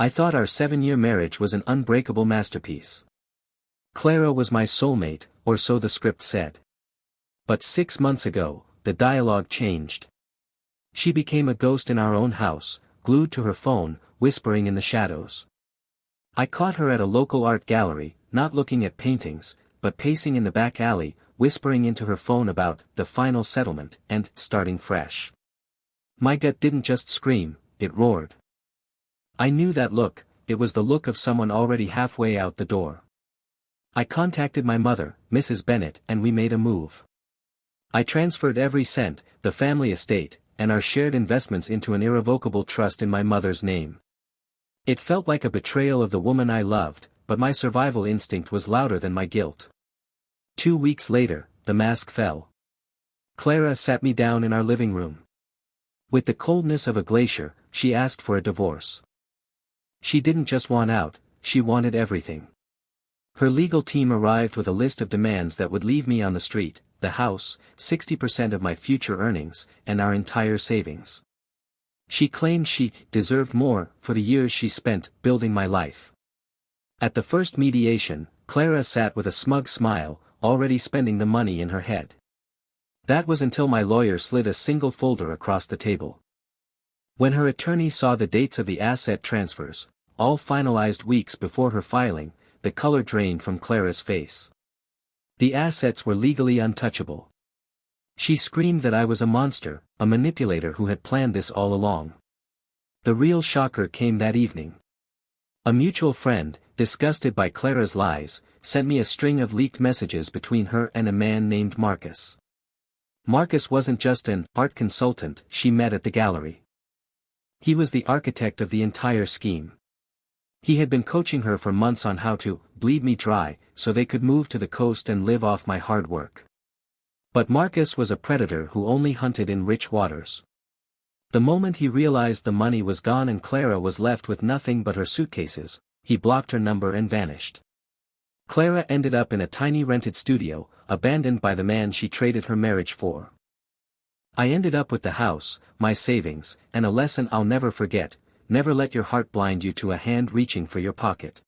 I thought our 7-year marriage was an unbreakable masterpiece. Clara was my soulmate, or so the script said. But 6 months ago, the dialogue changed. She became a ghost in our own house, glued to her phone, whispering in the shadows. I caught her at a local art gallery, not looking at paintings, but pacing in the back alley, whispering into her phone about the final settlement and starting fresh. My gut didn't just scream, it roared. I knew that look, it was the look of someone already halfway out the door. I contacted my mother, Mrs. Bennett, and we made a move. I transferred every cent, the family estate, and our shared investments into an irrevocable trust in my mother's name. It felt like a betrayal of the woman I loved, but my survival instinct was louder than my guilt. 2 weeks later, the mask fell. Clara sat me down in our living room. With the coldness of a glacier, she asked for a divorce. She didn't just want out, she wanted everything. Her legal team arrived with a list of demands that would leave me on the street, the house, 60% of my future earnings, and our entire savings. She claimed she deserved more for the years she spent building my life. At the first mediation, Clara sat with a smug smile, already spending the money in her head. That was until my lawyer slid a single folder across the table. When her attorney saw the dates of the asset transfers, all finalized weeks before her filing, the color drained from Clara's face. The assets were legally untouchable. She screamed that I was a monster, a manipulator who had planned this all along. The real shocker came that evening. A mutual friend, disgusted by Clara's lies, sent me a string of leaked messages between her and a man named Marcus. Marcus wasn't just an art consultant she met at the gallery. He was the architect of the entire scheme. He had been coaching her for months on how to bleed me dry, so they could move to the coast and live off my hard work. But Marcus was a predator who only hunted in rich waters. The moment he realized the money was gone and Clara was left with nothing but her suitcases, he blocked her number and vanished. Clara ended up in a tiny rented studio, abandoned by the man she traded her marriage for. I ended up with the house, my savings, and a lesson I'll never forget: never let your heart blind you to a hand reaching for your pocket.